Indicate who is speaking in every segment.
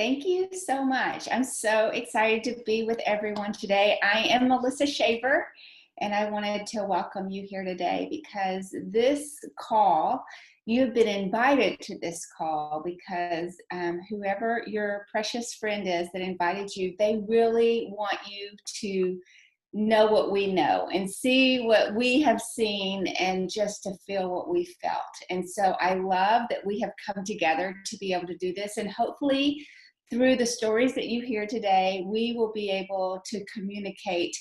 Speaker 1: Thank you so much. I'm so excited to be with everyone today. I am Melissa Shaver, and I wanted to welcome you here today because this call, you have been invited to this call because whoever your precious friend is that invited you, they really want you to know what we know and see what we have seen and just to feel what we felt. And so I love that we have come together to be able to do this, and hopefully through the stories that you hear today, we will be able to communicate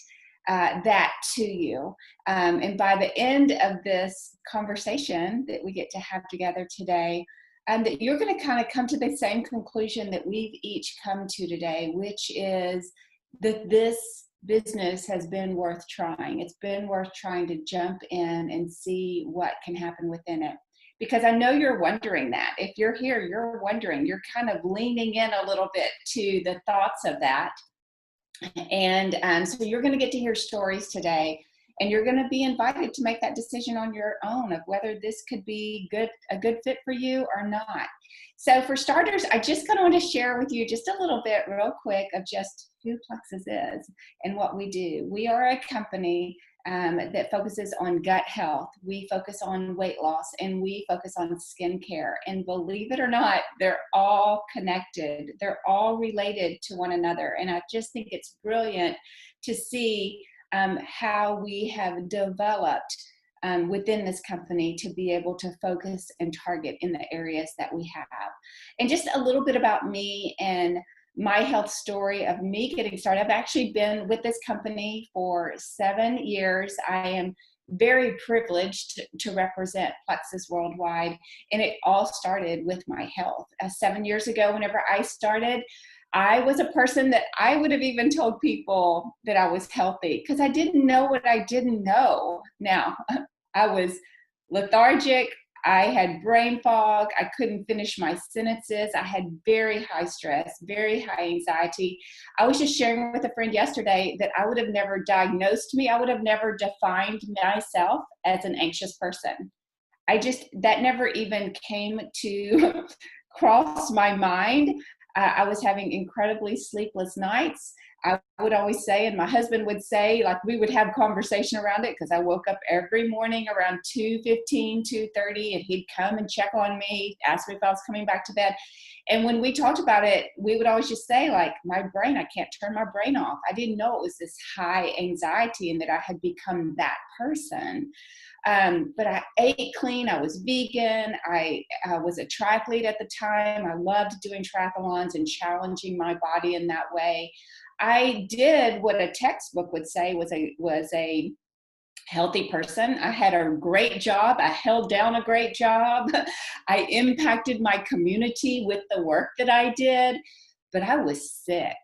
Speaker 1: that to you. And by the end of this conversation that we get to have together today, that you're going to kind of come to the same conclusion that we've each come to today, which is that this business has been worth trying. It's been worth trying to jump in and see what can happen within it. Because I know you're wondering that. If you're here, you're wondering, you're kind of leaning in a little bit to the thoughts of that. And so you're going to get to hear stories today, and you're going to be invited to make that decision on your own of whether this could be a good fit for you or not. So for starters, I just kind of want to share with you just a little bit real quick of just who Plexus is and what we do. We are a company that focuses on gut health. We focus on weight loss, and we focus on skincare. And believe it or not, they're all connected. They're all related to one another. And I just think it's brilliant to see how we have developed within this company to be able to focus and target in the areas that we have. And just a little bit about me and my health story of me getting started. I've actually been with this company for 7 years. I am very privileged to represent Plexus worldwide, and it all started with my health. 7 years ago, whenever I started, I was a person that I would have even told people that I was healthy because I didn't know what I didn't know. Now, I was lethargic. I had brain fog. I couldn't finish my sentences. I had very high stress, very high anxiety. I was just sharing with a friend yesterday that I would have never diagnosed me. I would have never defined myself as an anxious person. That never even came to cross my mind. I was having incredibly sleepless nights. I would always say, and my husband would say, like we would have conversation around it because I woke up every morning around 2:15, 2:30, and he'd come and check on me, ask me if I was coming back to bed. And when we talked about it, we would always just say, like, my brain, I can't turn my brain off. I didn't know it was this high anxiety and that I had become that person. But I ate clean. I was vegan. I was a triathlete at the time. I loved doing triathlons and challenging my body in that way. I did what a textbook would say was a healthy person. I had a great job. I held down a great job. I impacted my community with the work that I did, but I was sick.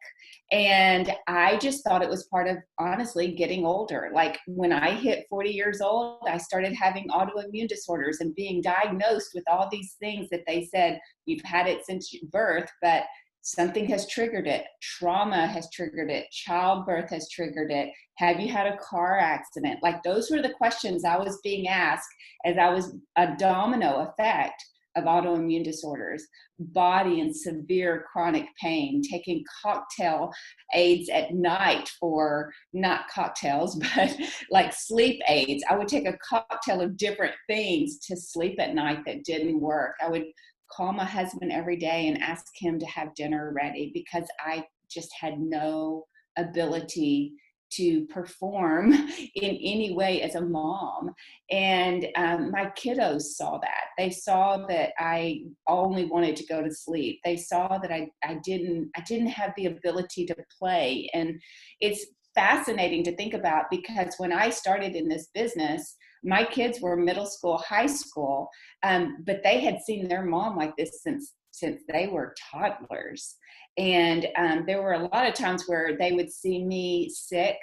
Speaker 1: And I just thought it was part of, honestly, getting older. Like when I hit 40 years old, I started having autoimmune disorders and being diagnosed with all these things that they said, you've had it since birth, but something has triggered it. Trauma has triggered it. Childbirth has triggered it. Have you had a car accident? Like those were the questions I was being asked as I was a domino effect of autoimmune disorders, body and severe chronic pain, taking cocktail aids at night for not cocktails, but like sleep aids. I would take a cocktail of different things to sleep at night that didn't work. I would call my husband every day and ask him to have dinner ready because I just had no ability to perform in any way as a mom. And my kiddos saw that. They saw that I only wanted to go to sleep. They saw that I didn't have the ability to play. And it's fascinating to think about because when I started in this business, my kids were middle school, high school, but they had seen their mom like this since they were toddlers. And there were a lot of times where they would see me sick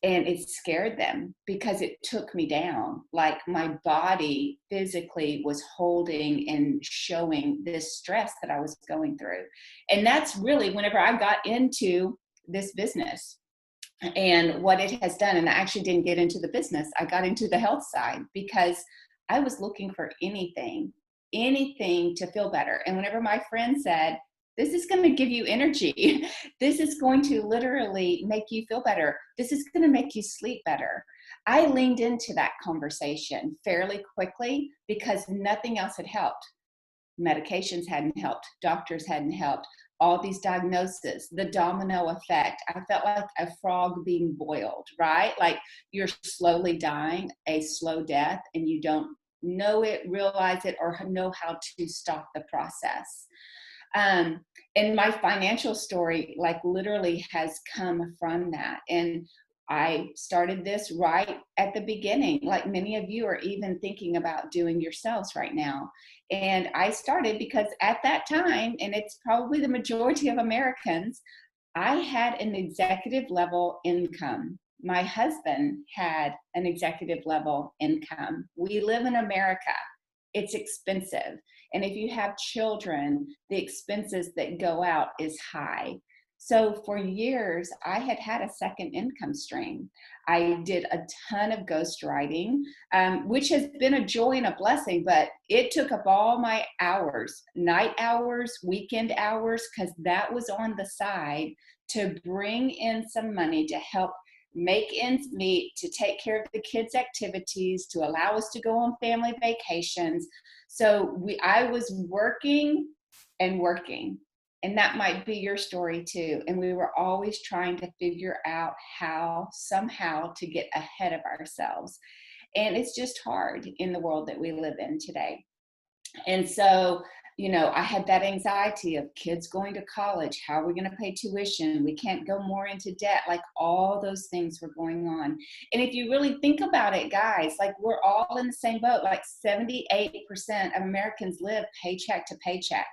Speaker 1: and it scared them because it took me down. Like my body physically was holding and showing this stress that I was going through. And that's really whenever I got into this business and what it has done. And I actually didn't get into the business. I got into the health side because I was looking for anything to feel better. And whenever my friend said, This is going to give you energy. This is going to literally make you feel better. This is going to make you sleep better. I leaned into that conversation fairly quickly because nothing else had helped. Medications hadn't helped, doctors hadn't helped, all these diagnoses, the domino effect. I felt like a frog being boiled, right? Like you're slowly dying a slow death and you don't know it, realize it, or know how to stop the process. um, and my financial story like literally has come from that. And I started this right at the beginning, like many of you are even thinking about doing yourselves right now. And I started because at that time, and it's probably the majority of Americans, I had an executive level income. My husband had an executive level income. We live in America. It's expensive. And if you have children, the expenses that go out is high. So for years, I had had a second income stream. I did a ton of ghostwriting, which has been a joy and a blessing, but it took up all my hours, night hours, weekend hours, because that was on the side to bring in some money to help make ends meet, to take care of the kids' activities, to allow us to go on family vacations. So I was working and working, and that might be your story too. And we were always trying to figure out how, somehow, to get ahead of ourselves. And it's just hard in the world that we live in today. And so, I had that anxiety of kids going to college. How are we going to pay tuition? We can't go more into debt. Like all those things were going on. And if you really think about it, guys, like we're all in the same boat. Like 78% of Americans live paycheck to paycheck.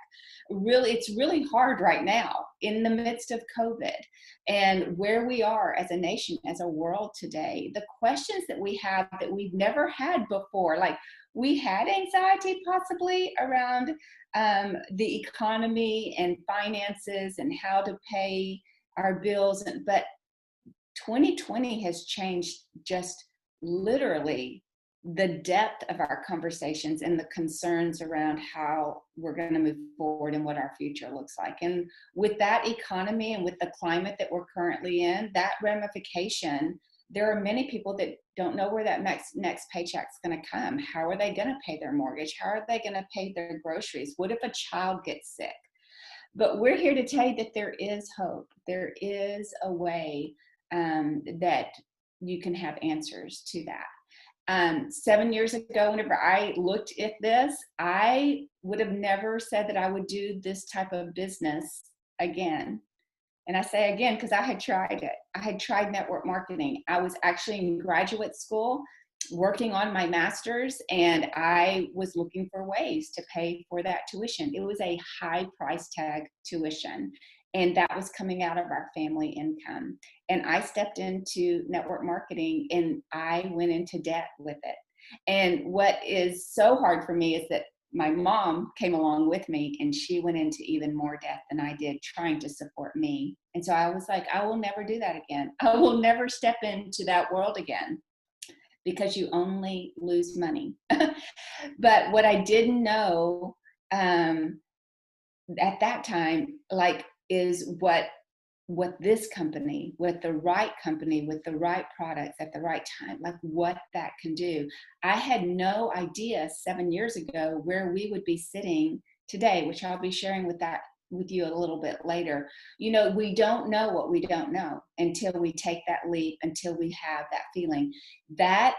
Speaker 1: Really, it's really hard right now in the midst of COVID and where we are as a nation, as a world today. The questions that we have that we've never had before, like we had anxiety possibly around the economy and finances and how to pay our bills, but 2020 has changed just literally the depth of our conversations and the concerns around how we're going to move forward and what our future looks like. And with that economy and with the climate that we're currently in, that ramification, there are many people that don't know where that next paycheck's going to come. How are they going to pay their mortgage? How are they going to pay their groceries? What if a child gets sick? But we're here to tell you that there is hope. There is a way that you can have answers to that. 7 years ago, whenever I looked at this, I would have never said that I would do this type of business again. And I say again, because I had tried it. I had tried network marketing. I was actually in graduate school working on my master's, and I was looking for ways to pay for that tuition. It was a high price tag tuition, and that was coming out of our family income. And I stepped into network marketing and I went into debt with it. And what is so hard for me is that my mom came along with me and she went into even more debt than I did trying to support me. And so I was like, I will never do that again. I will never step into that world again because you only lose money. But what I didn't know at that time, like, is what this company, with the right company, with the right products at the right time, like what that can do. I had no idea 7 years ago where we would be sitting today, which I'll be sharing with you a little bit later. We don't know what we don't know until we take that leap, until we have that feeling. That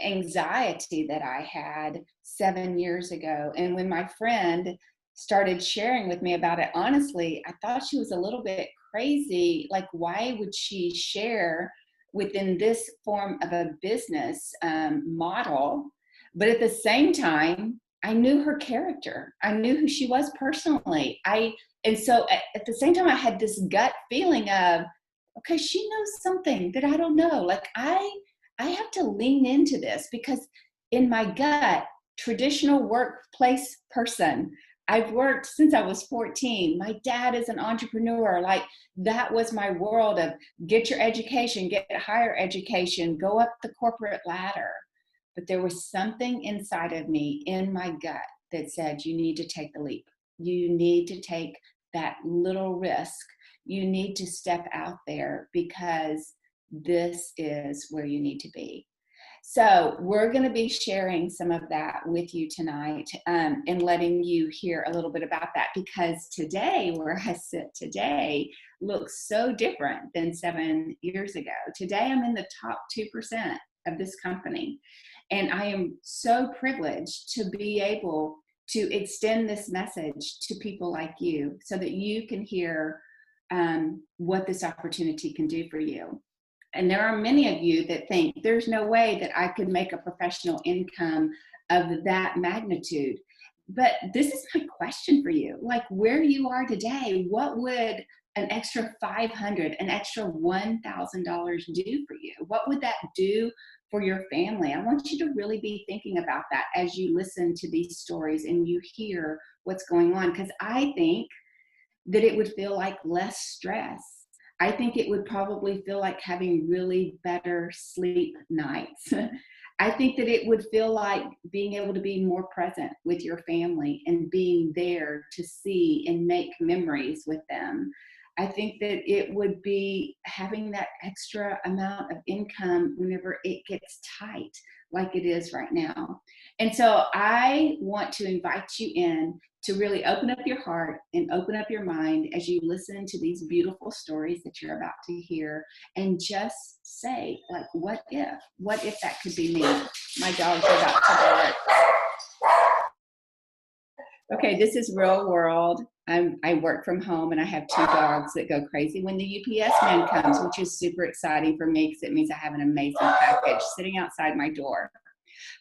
Speaker 1: anxiety that I had 7 years ago, and when my friend started sharing with me about it, honestly, I thought she was a little bit crazy. Like, why would she share within this form of a business model? But at the same time, I knew her character. I knew who she was personally. And so at the same time, I had this gut feeling of, okay, she knows something that I don't know. Like I have to lean into this because in my gut, traditional workplace person, I've worked since I was 14. My dad is an entrepreneur. Like that was my world of get your education, get higher education, go up the corporate ladder. But there was something inside of me in my gut that said, you need to take the leap. You need to take that little risk, you need to step out there because this is where you need to be. So we're going to be sharing some of that with you tonight, and letting you hear a little bit about that, because today, where I sit today, looks so different than 7 years ago. Today, I'm in the top 2% of this company. And I am so privileged to be able to extend this message to people like you so that you can hear what this opportunity can do for you. And there are many of you that think there's no way that I could make a professional income of that magnitude. But this is my question for you. Like, where you are today, what would an extra $500, an extra $1,000 do for you? What would that do for your family? I want you to really be thinking about that as you listen to these stories and you hear what's going on, because I think that it would feel like less stress. I think it would probably feel like having really better sleep nights. I think that it would feel like being able to be more present with your family and being there to see and make memories with them. I think that it would be having that extra amount of income whenever it gets tight, like it is right now. And so I want to invite you in to really open up your heart and open up your mind as you listen to these beautiful stories that you're about to hear, and just say, like, what if that could be me? My dogs are about to bark. Okay, this is real world. I work from home and I have 2 dogs that go crazy when the UPS man comes, which is super exciting for me because it means I have an amazing package sitting outside my door.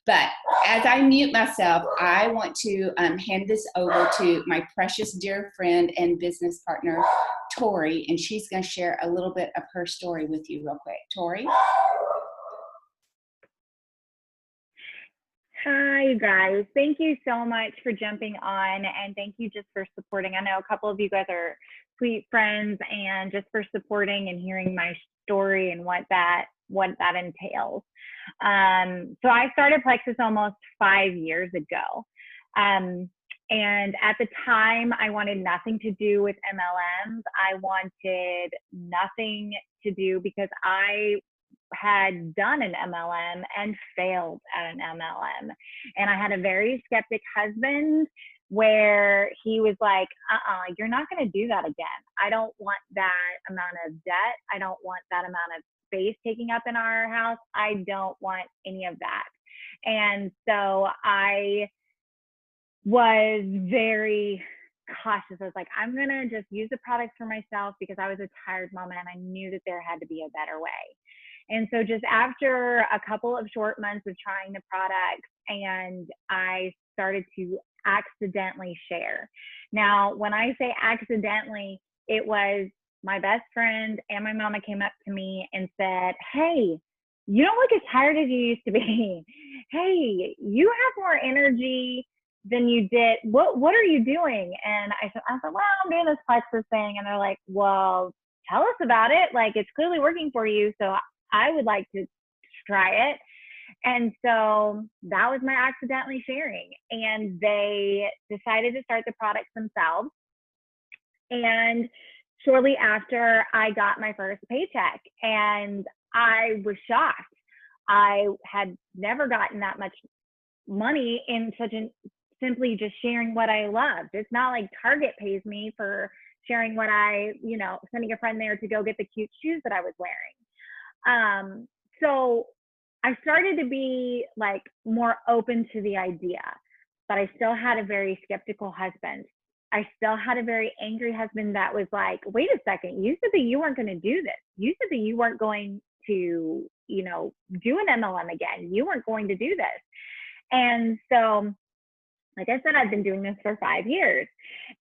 Speaker 1: But as I mute myself, I want to hand this over to my precious dear friend and business partner, Tori, and she's going to share a little bit of her story with you real quick. Tori?
Speaker 2: Hi, you guys. Thank you so much for jumping on, and thank you just for supporting. I know a couple of you guys are sweet friends, and just for supporting and hearing my story and what that entails. So I started Plexus almost 5 years ago. And at the time, I wanted nothing to do with MLMs. I wanted nothing to do because I had done an MLM and failed at an MLM. And I had a very skeptic husband where he was like, you're not going to do that again. I don't want that amount of debt. I don't want that amount of space taking up in our house. I don't want any of that. And so I was very cautious. I was like, I'm going to just use the products for myself because I was a tired mama and I knew that there had to be a better way. And so just after a couple of short months of trying the products, and I started to accidentally share. Now, when I say accidentally, it was my best friend and my mama came up to me and said, hey, you don't look as tired as you used to be. Hey, you have more energy than you did. What are you doing? And I said, well, I'm doing this Plexus thing. And they're like, well, tell us about it. Like, it's clearly working for you. So I would like to try it. And so that was my accidentally sharing. And they decided to start the products themselves. And shortly after, I got my first paycheck and I was shocked. I had never gotten that much money in simply just sharing what I loved. It's not like Target pays me for sharing what sending a friend there to go get the cute shoes that I was wearing. So I started to be like more open to the idea, but I still had a very skeptical husband. I still had a very angry husband that was like, wait a second, you said that you weren't going to do this. You said that you weren't going to, do an MLM again. You weren't going to do this. And so, like I said, I've been doing this for 5 years.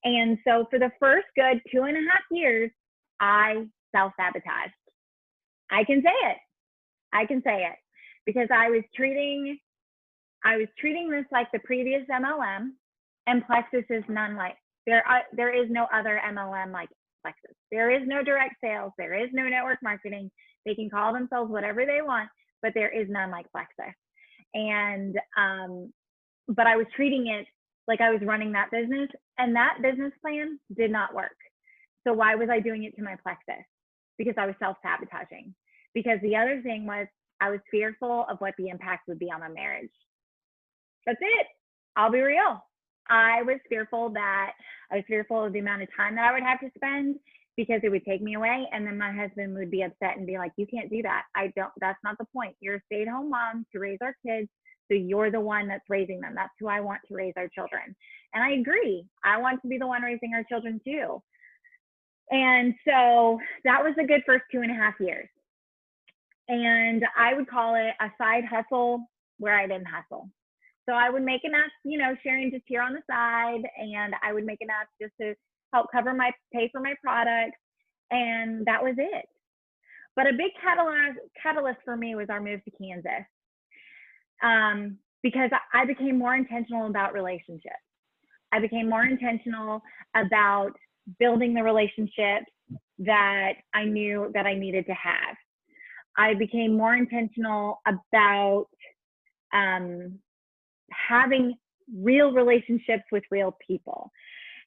Speaker 2: And so for the first good 2.5 years, I self-sabotaged. I can say it because I was treating this like the previous MLM, and Plexus is none like. There is no other MLM like Plexus. There is no direct sales. There is no network marketing. They can call themselves whatever they want, but there is none like Plexus. And but I was treating it like I was running that business, and that business plan did not work. So why was I doing it to my plexus? Because I was self-sabotaging. Because the other thing was I was fearful of what the impact would be on my marriage. That's it. I'll be real. I was fearful of the amount of time that I would have to spend because it would take me away. And then my husband would be upset and be like, you can't do that. That's not the point. You're a stay-at-home mom to raise our kids. So you're the one that's raising them. That's who I want to raise our children. And I agree. I want to be the one raising our children too. And so that was a good first 2.5 years. And I would call it a side hustle where I didn't hustle. So I would make enough, sharing just here on the side, and I would make enough just to help pay for my products, and that was it. But a big catalyst for me was our move to Kansas, because I became more intentional about relationships. I became more intentional about building the relationships that I knew that I needed to have. I became more intentional about having real relationships with real people.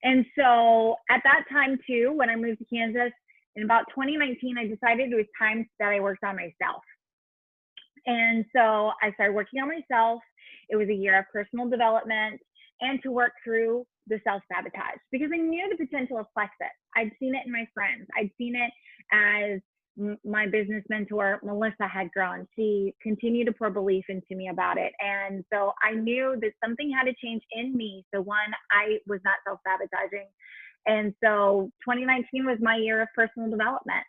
Speaker 2: And so at that time too, when I moved to Kansas in about 2019, I decided it was time that I worked on myself. And so I started working on myself. It was a year of personal development and to work through the self-sabotage, because I knew the potential of plexus. I'd seen it in my friends. I'd seen it as my business mentor, Melissa, had grown. She continued to pour belief into me about it. And so I knew that something had to change in me. So one, I was not self-sabotaging. And so 2019 was my year of personal development.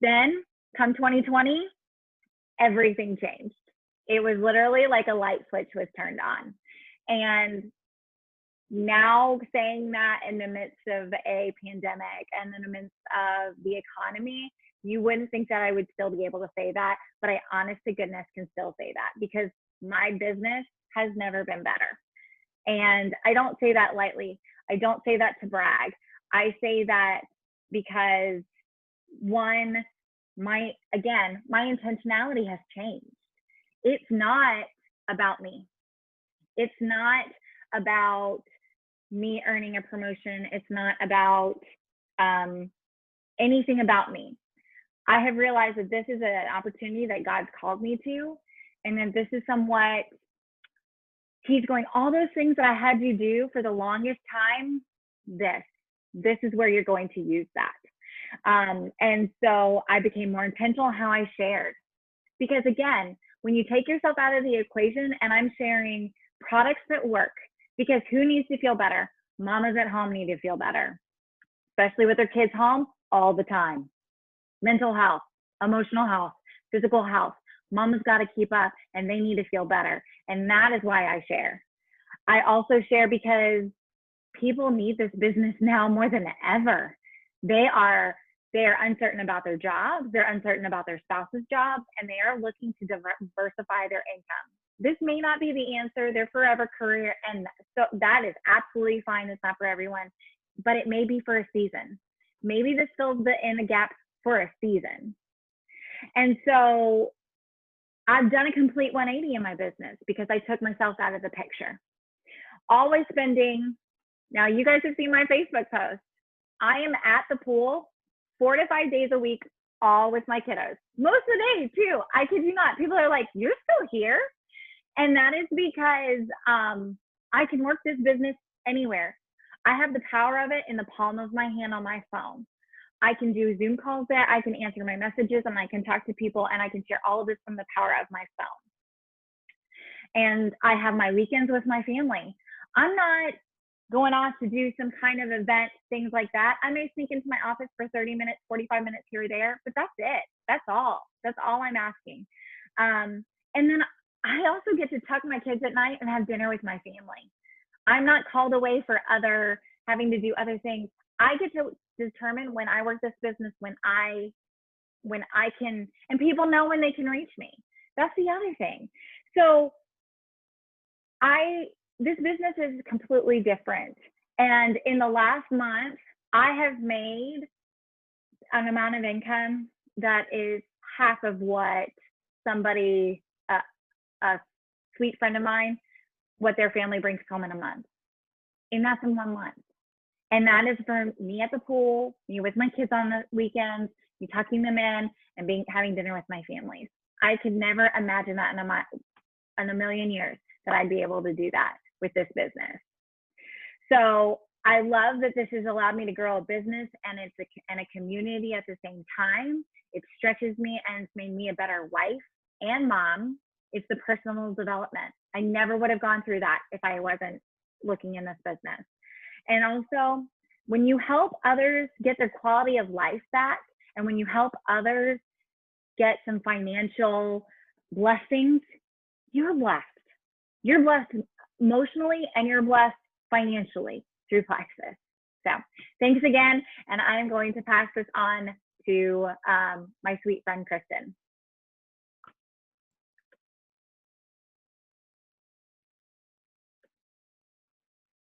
Speaker 2: Then come 2020, everything changed. It was literally like a light switch was turned on. And now saying that in the midst of a pandemic and in the midst of the economy, you wouldn't think that I would still be able to say that, but I honest to goodness can still say that, because my business has never been better. And I don't say that lightly. I don't say that to brag. I say that because one, my intentionality has changed. It's not about me. It's not about me earning a promotion. It's not about anything about me. I have realized that this is an opportunity that God's called me to, and that this is somewhat, he's going, all those things that I had you do for the longest time, this is where you're going to use that. And so I became more intentional how I shared, because again, when you take yourself out of the equation, and I'm sharing products that work, because who needs to feel better? Mamas at home need to feel better, especially with their kids home all the time. Mental health, emotional health, physical health. Mama's got to keep up, and they need to feel better. And that is why I share. I also share because people need this business now more than ever. They are uncertain about their jobs. They're uncertain about their spouse's jobs, and they are looking to diversify their income. This may not be the answer, their forever career, and so that is absolutely fine. It's not for everyone, but it may be for a season. Maybe this fills in the gaps for a season. And so I've done a complete 180 in my business because I took myself out of the picture. Always spending, now you guys have seen my Facebook post. I am at the pool 4 to 5 days a week, all with my kiddos. Most of the days too, I kid you not. People are like, you're still here? And that is because I can work this business anywhere. I have the power of it in the palm of my hand on my phone. I can do Zoom calls there. I can answer my messages, and I can talk to people, and I can share all of this from the power of my phone. And I have my weekends with my family. I'm not going off to do some kind of event, things like that. I may sneak into my office for 30 minutes, 45 minutes here or there, but that's it. That's all. That's all I'm asking. And then I also get to tuck my kids at night and have dinner with my family. I'm not called away for having to do other things. I get to determine when I work this business, when I can, and people know when they can reach me. That's the other thing. So this business is completely different. And in the last month, I have made an amount of income that is half of what somebody, a sweet friend of mine, what their family brings home in a month. And that's in 1 month. And that is for me at the pool, me with my kids on the weekends, me tucking them in, and having dinner with my families. I could never imagine that in a million years that I'd be able to do that with this business. So I love that this has allowed me to grow a business and a community at the same time. It stretches me and it's made me a better wife and mom. It's the personal development. I never would have gone through that if I wasn't looking in this business. And also, when you help others get their quality of life back, and when you help others get some financial blessings, you're blessed. You're blessed emotionally and you're blessed financially through Plexus. So thanks again. And I'm going to pass this on to my sweet friend, Kristen.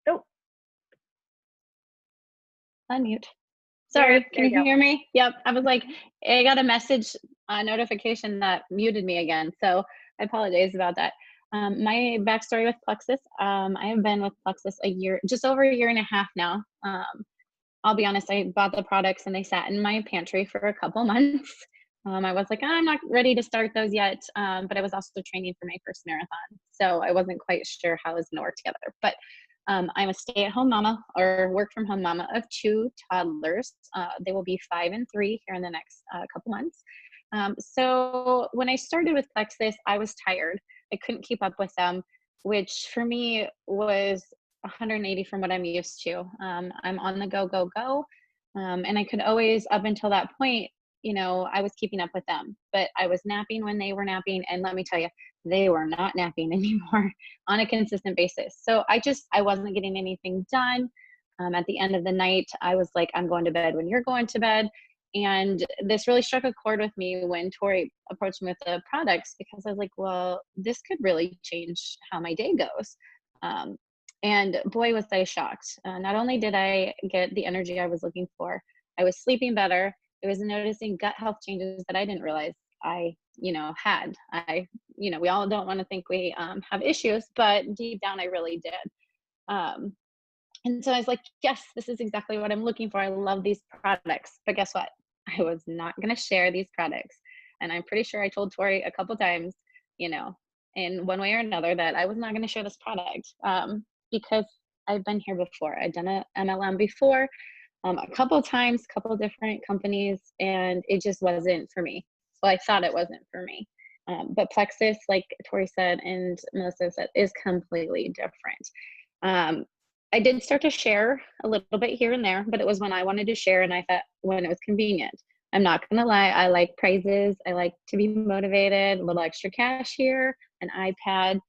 Speaker 2: Oh.
Speaker 3: Unmute. Sorry,
Speaker 2: There
Speaker 3: can you hear me? Yep, I was like, I got a message, a notification that muted me again. So I apologize about that. My backstory with Plexus, I have been with Plexus just over a year and a half now. I'll be honest, I bought the products and they sat in my pantry for a couple months. I was like, I'm not ready to start those yet, but I was also training for my first marathon. So I wasn't quite sure how it was gonna work together. But I'm a stay-at-home mama or work-from-home mama of 2 toddlers. They will be 5 and 3 here in the next couple months. So when I started with Plexus, I was tired. I couldn't keep up with them, which for me was 180 from what I'm used to. I'm on the go, go, go. And I could always, up until that point, I was keeping up with them, but I was napping when they were napping. And let me tell you, they were not napping anymore on a consistent basis. So I wasn't getting anything done. At the end of the night, I was like, I'm going to bed when you're going to bed. And this really struck a chord with me when Tori approached me with the products, because I was like, well, this could really change how my day goes. And boy, was I shocked. Not only did I get the energy I was looking for, I was sleeping better. I was noticing gut health changes that I didn't realize I had. We all don't want to think we have issues, but deep down I really did. And so I was like, yes, this is exactly what I'm looking for. I love these products. But guess what? I was not going to share these products. And I'm pretty sure I told Tori a couple times, in one way or another, that I was not going to share this product because I've been here before. I've done a MLM before a couple times, couple different companies, and it just wasn't for me. Well, I thought it wasn't for me. But Plexus, like Tori said and Melissa said, is completely different. I did start to share a little bit here and there, but it was when I wanted to share and I thought when it was convenient. I'm not going to lie, I like prizes. I like to be motivated, a little extra cash here, an iPad,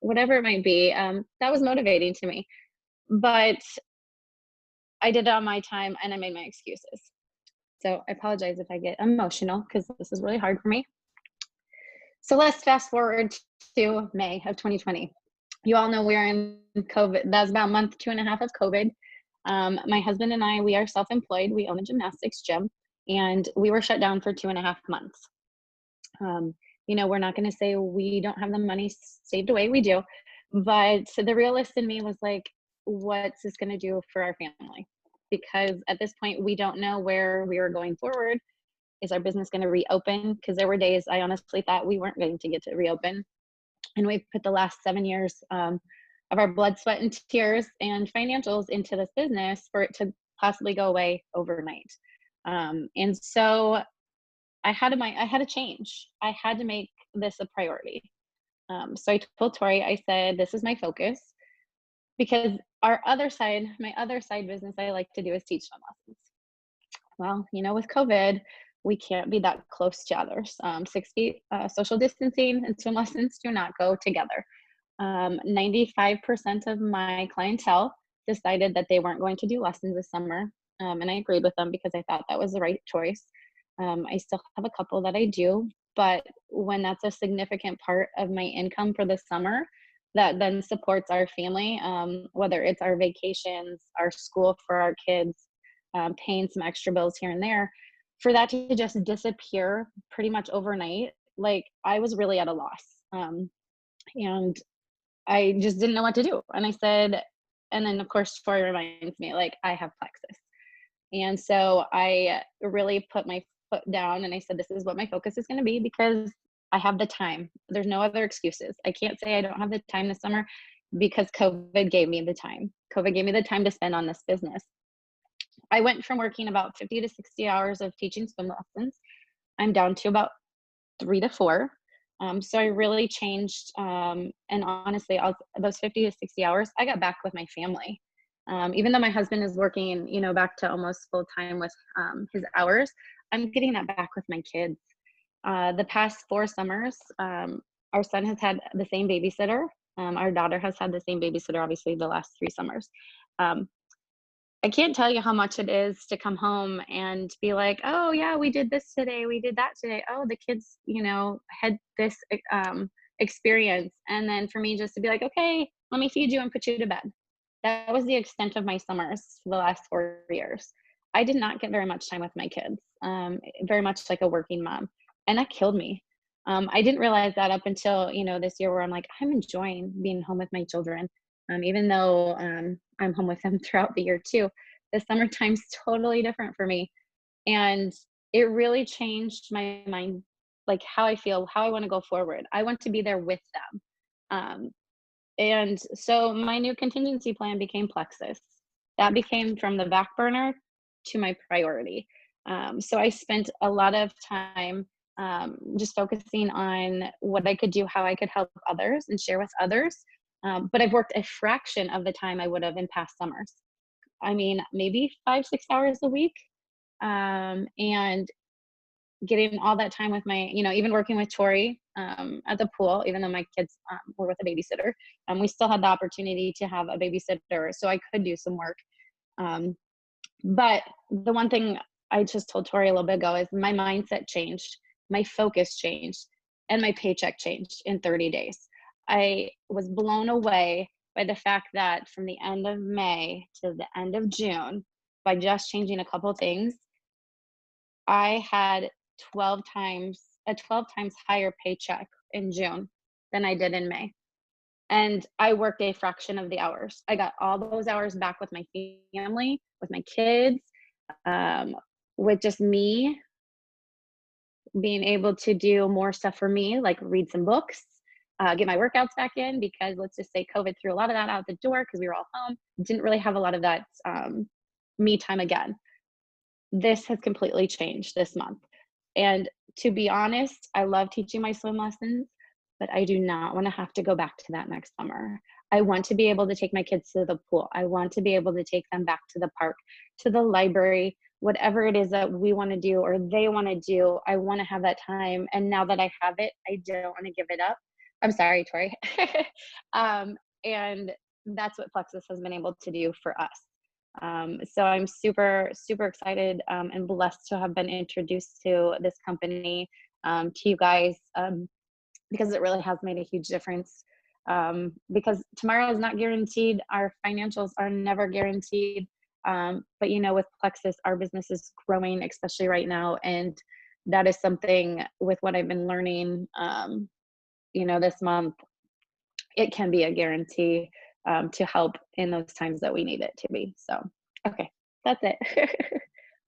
Speaker 3: whatever it might be. That was motivating to me. But I did it on my time and I made my excuses. So I apologize if I get emotional because this is really hard for me. So let's fast forward to May of 2020. You all know we're in COVID. That's about month 2.5 of COVID. My husband and I, we are self-employed. We own a gymnastics gym and we were shut down for 2.5 months. We're not going to say we don't have the money saved away. We do. But the realist in me was like, what's this going to do for our family? Because at this point, we don't know where we were going forward. Is our business going to reopen? Because there were days I honestly thought we weren't going to get to reopen. And we put the last 7 years of our blood, sweat, and tears and financials into this business for it to possibly go away overnight. And so I had to change. I had to make this a priority. So I told Tori, I said, this is my focus. Because my other side business I like to do is teach swim lessons. Well, with COVID, we can't be that close to others. 6 feet social distancing and swim lessons do not go together. 95% of my clientele decided that they weren't going to do lessons this summer. And I agreed with them because I thought that was the right choice. I still have a couple that I do, but when that's a significant part of my income for the summer, that then supports our family, whether it's our vacations, our school for our kids, paying some extra bills here and there, for that to just disappear pretty much overnight, like I was really at a loss. And I just didn't know what to do. And I said, and then of course Tori reminds me, like, I have plexus. And so I really put my foot down and I said, this is what my focus is going to be because I have the time. There's no other excuses. I can't say I don't have the time this summer because COVID gave me the time. COVID gave me the time to spend on this business. I went from working about 50 to 60 hours of teaching swim lessons. I'm down to about 3 to 4. So I really changed. And honestly, those 50 to 60 hours, I got back with my family. Even though my husband is working, back to almost full time with his hours, I'm getting that back with my kids. The past 4 summers, our son has had the same babysitter. Our daughter has had the same babysitter, obviously, the last 3 summers. I can't tell you how much it is to come home and be like, oh yeah, we did this today, we did that today. Oh, the kids, had this experience. And then for me just to be like, okay, let me feed you and put you to bed. That was the extent of my summers for the last 4 years. I did not get very much time with my kids, very much like a working mom. And that killed me. I didn't realize that up until, this year where I'm like, I'm enjoying being home with my children. Even though I'm home with them throughout the year too, the summertime's totally different for me. And it really changed my mind, like how I feel, how I want to go forward. I want to be there with them. And so my new contingency plan became Plexus. That became from the back burner to my priority. So I spent a lot of time just focusing on what I could do, how I could help others and share with others. But I've worked a fraction of the time I would have in past summers. I mean, maybe 5-6 hours a week. And getting all that time with my, even working with Tori at the pool, even though my kids were with a babysitter, we still had the opportunity to have a babysitter. So I could do some work. But the one thing I just told Tori a little bit ago is my mindset changed, my focus changed, and my paycheck changed in 30 days. I was blown away by the fact that from the end of May to the end of June, by just changing a couple things, I had 12 times higher paycheck in June than I did in May. And I worked a fraction of the hours. I got all those hours back with my family, with my kids, with just me being able to do more stuff for me, like read some books, get my workouts back in, because let's just say COVID threw a lot of that out the door because we were all home. Didn't really have a lot of that me time again. This has completely changed this month. And to be honest, I love teaching my swim lessons, but I do not want to have to go back to that next summer. I want to be able to take my kids to the pool. I want to be able to take them back to the park, to the library, whatever it is that we want to do or they want to do. I want to have that time. And now that I have it, I don't want to give it up. I'm sorry, Tori. And that's what Plexus has been able to do for us. So I'm super, super excited and blessed to have been introduced to this company, to you guys, because it really has made a huge difference. Because tomorrow is not guaranteed. Our financials are never guaranteed. But with Plexus, our business is growing, especially right now. And that is something with what I've been learning, this month, it can be a guarantee to help in those times that we need it to be. So, okay, that's it.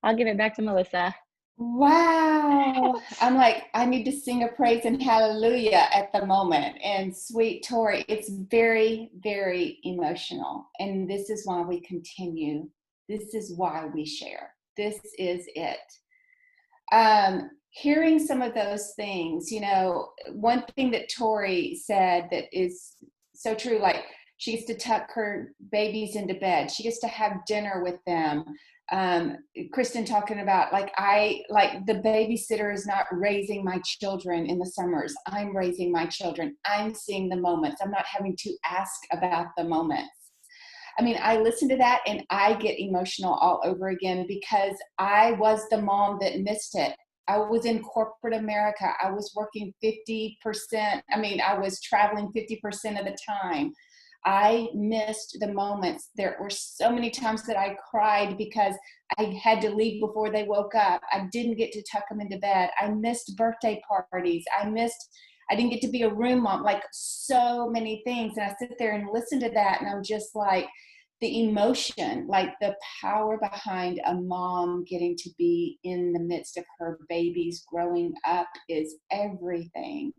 Speaker 3: I'll give it back to Melissa.
Speaker 1: Wow. I'm like, I need to sing a praise and hallelujah at the moment. And sweet Tori, it's very, very emotional. And this is why we continue. This is why we share. This is it. Hearing some of those things, one thing that Tori said that is so true, like she gets to tuck her babies into bed. She gets to have dinner with them. Kristen talking about like the babysitter is not raising my children in the summers. I'm raising my children. I'm seeing the moments. I'm not having to ask about the moments. I mean, I listen to that and I get emotional all over again because I was the mom that missed it. I was in corporate America. I was working 50%. I mean, I was traveling 50% of the time. I missed the moments. There were so many times that I cried because I had to leave before they woke up. I didn't get to tuck them into bed. I missed birthday parties. I I didn't get to be a room mom, like so many things. And I sit there and listen to that, and I'm just like, the emotion, like the power behind a mom getting to be in the midst of her babies growing up is everything.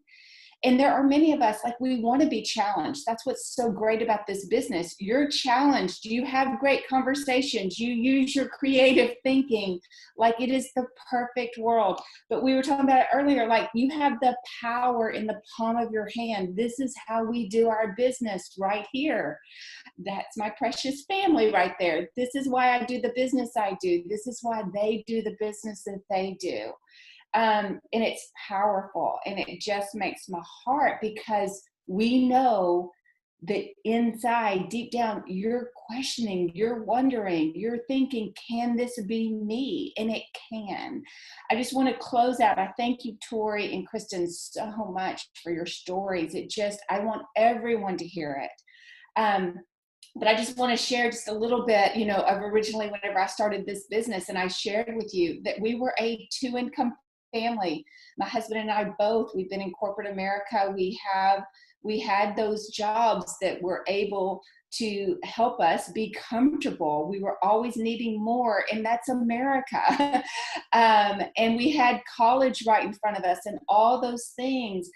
Speaker 1: And there are many of us, like, we want to be challenged. That's what's so great about this business. You're challenged. You have great conversations. You use your creative thinking. Like, it is the perfect world. But we were talking about it earlier, like, you have the power in the palm of your hand. This is how we do our business right here. That's my precious family right there. This is why I do the business I do. This is why they do the business that they do. And it's powerful, and it just makes my heart, because we know that inside, deep down, you're questioning, you're wondering, you're thinking, can this be me? And it can. I just want to close out. I thank you, Tori and Kristen, so much for your stories. I want everyone to hear it. But I just want to share just a little bit, of originally whenever I started this business, and I shared with you that we were a 2-income family. My husband and I both, we've been in corporate America. We had those jobs that were able to help us be comfortable. We were always needing more, and that's America. And we had college right in front of us and all those things.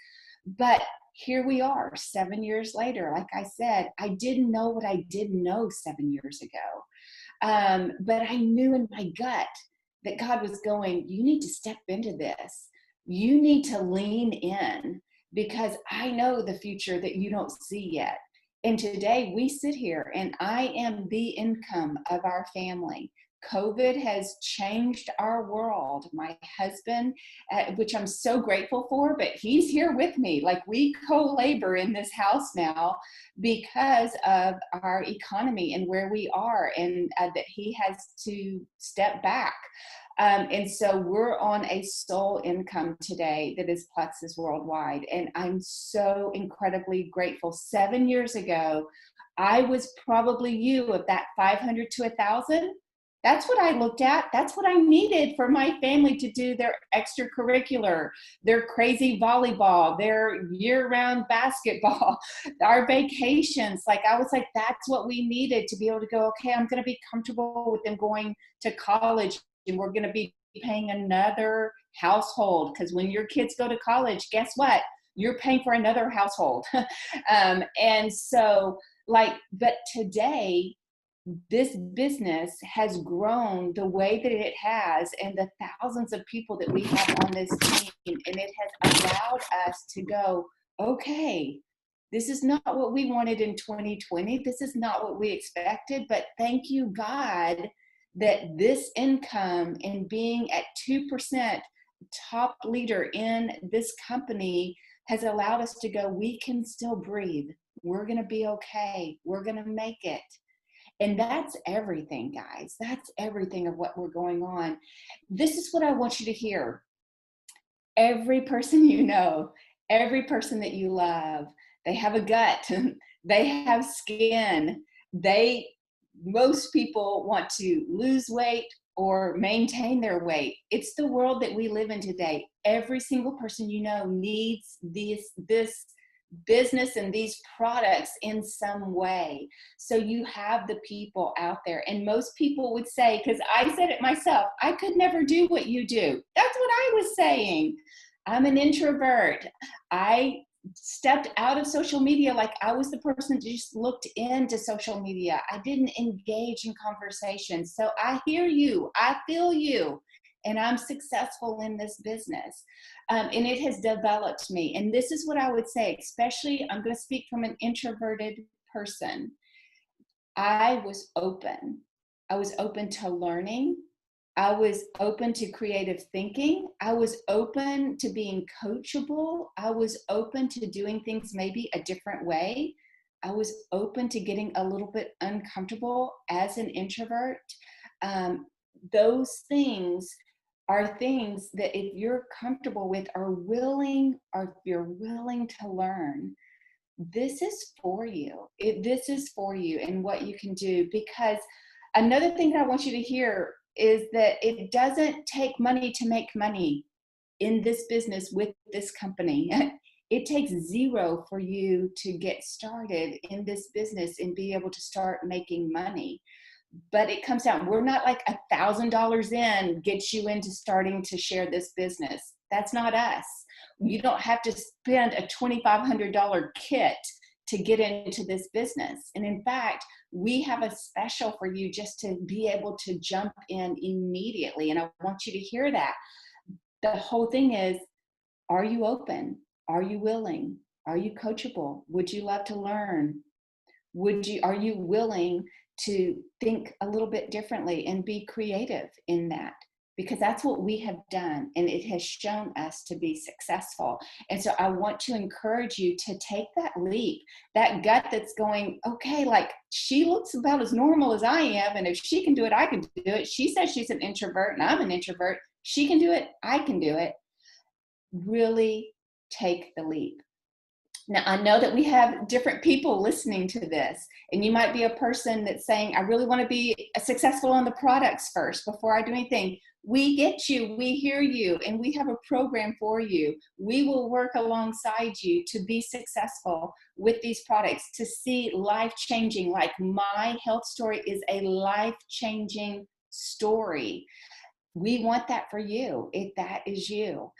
Speaker 1: But here we are 7 years later. Like I said, I didn't know what I didn't know 7 years ago. But I knew in my gut that God was going, you need to step into this. You need to lean in, because I know the future that you don't see yet. And today we sit here, and I am the income of our family. COVID has changed our world. My husband, which I'm so grateful for, but he's here with me. Like, we co-labor in this house now because of our economy and where we are, and that he has to step back. And so we're on a sole income today that is Plexus Worldwide. And I'm so incredibly grateful. 7 years ago, I was probably you of that 500 to 1,000. That's what I looked at. That's what I needed for my family to do their extracurricular, their crazy volleyball, their year-round basketball, our vacations. Like, I was like, that's what we needed to be able to go, okay, I'm going to be comfortable with them going to college, and we're going to be paying another household, because when your kids go to college, guess what? You're paying for another household. And so, but today, this business has grown the way that it has, and the thousands of people that we have on this team, and it has allowed us to go, okay, this is not what we wanted in 2020. This is not what we expected, but thank you, God, that this income and being at 2% top leader in this company has allowed us to go, we can still breathe. We're going to be okay. We're going to make it. And that's everything, guys. That's everything of what we're going on. This is what I want you to hear. Every person you know, every person that you love, they have a gut, they have skin, most people want to lose weight or maintain their weight. It's the world that we live in today. Every single person you know needs this business and these products in some way. So you have the people out there, and most people would say, because I said it myself, I could never do what you do. That's what I was saying. I'm an introvert. I stepped out of social media. Like, I was the person that just looked into social media. I didn't engage in conversation. So I hear you, I feel you, and I'm successful in this business. And it has developed me. And this is what I would say, especially, I'm going to speak from an introverted person. I was open. I was open to learning. I was open to creative thinking. I was open to being coachable. I was open to doing things maybe a different way. I was open to getting a little bit uncomfortable as an introvert. Those things are things that, if you're comfortable with, or if you're willing to learn, this is for you. This is for you and what you can do. Because another thing that I want you to hear is that it doesn't take money to make money in this business with this company. It takes zero for you to get started in this business and be able to start making money. But it comes down, we're not like $1,000 in gets you into starting to share this business. That's not us. You don't have to spend a $2,500 kit to get into this business. And in fact, we have a special for you just to be able to jump in immediately. And I want you to hear that. The whole thing is, are you open? Are you willing? Are you coachable? Would you love to learn? Are you willing to think a little bit differently and be creative in that? Because that's what we have done, and it has shown us to be successful. And so I want to encourage you to take that leap, that gut that's going, okay, like she looks about as normal as I am, and if she can do it, I can do it. She says she's an introvert and I'm an introvert. She can do it, I can do it. Really take the leap. Now, I know that we have different people listening to this, and you might be a person that's saying, I really want to be successful on the products first before I do anything. We get you, we hear you, and we have a program for you. We will work alongside you to be successful with these products, to see life-changing, like my health story is a life-changing story. We want that for you, if that is you.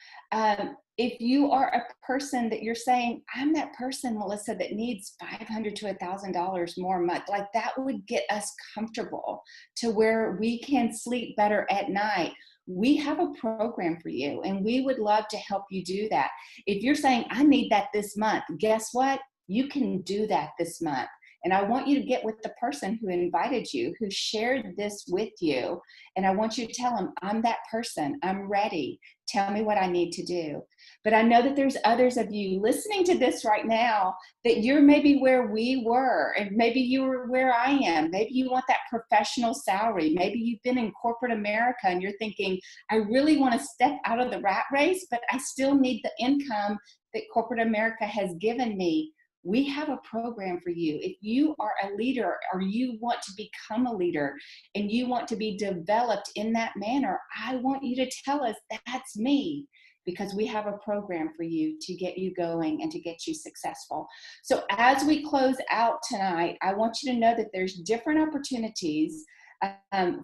Speaker 1: If you are a person that you're saying, I'm that person, Melissa, that needs $500 to $1,000 more a month, like that would get us comfortable to where we can sleep better at night. We have a program for you, and we would love to help you do that. If you're saying, I need that this month, guess what? You can do that this month. And I want you to get with the person who invited you, who shared this with you. And I want you to tell them, I'm that person. I'm ready. Tell me what I need to do. But I know that there's others of you listening to this right now that you're maybe where we were, and maybe you were where I am. Maybe you want that professional salary. Maybe you've been in corporate America and you're thinking, I really want to step out of the rat race, but I still need the income that corporate America has given me. We have a program for you. If you are a leader or you want to become a leader and you want to be developed in that manner, I want you to tell us that's me, because we have a program for you to get you going and to get you successful. So as we close out tonight, I want you to know that there's different opportunities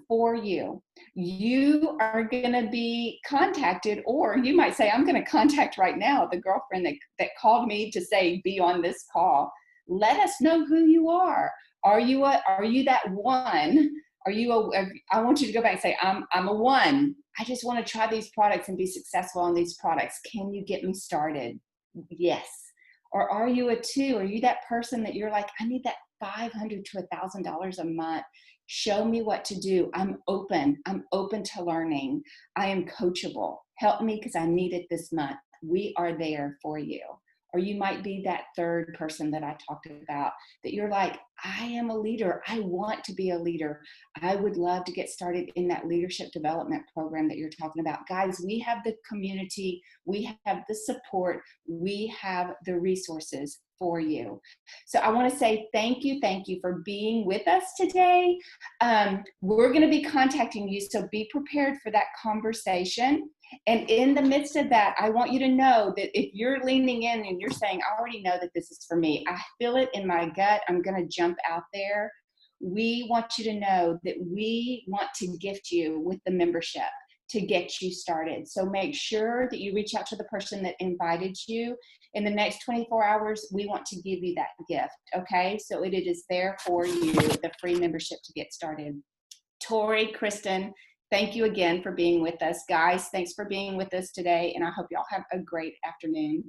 Speaker 1: for you. You are going to be contacted, or you might say, I'm going to contact right now the girlfriend that called me to say, be on this call. Let us know who you are. Are you that one? I want you to go back and say, I'm a one. I just want to try these products and be successful on these products. Can you get me started? Yes. Or are you a two? Are you that person that you're like, I need that $500 to $1,000 a month? Show me what to do. I'm open. I'm open to learning. I am coachable. Help me because I need it this month. We are there for you. Or you might be that third person that I talked about, that you're like, I am a leader. I want to be a leader. I would love to get started in that leadership development program that you're talking about. Guys, we have the community. We have the support. We have the resources for you. So I want to say thank you for being with us today. We're going to be contacting you, so be prepared for that conversation. And in the midst of that, I want you to know that if you're leaning in and you're saying, I already know that this is for me, I feel it in my gut, I'm going to jump out there. We want you to know that we want to gift you with the membership to get you started. So make sure that you reach out to the person that invited you. In the next 24 hours, we want to give you that gift, okay? So it is there for you, the free membership to get started. Tori, Kristen, thank you again for being with us. Guys, thanks for being with us today, and I hope y'all have a great afternoon.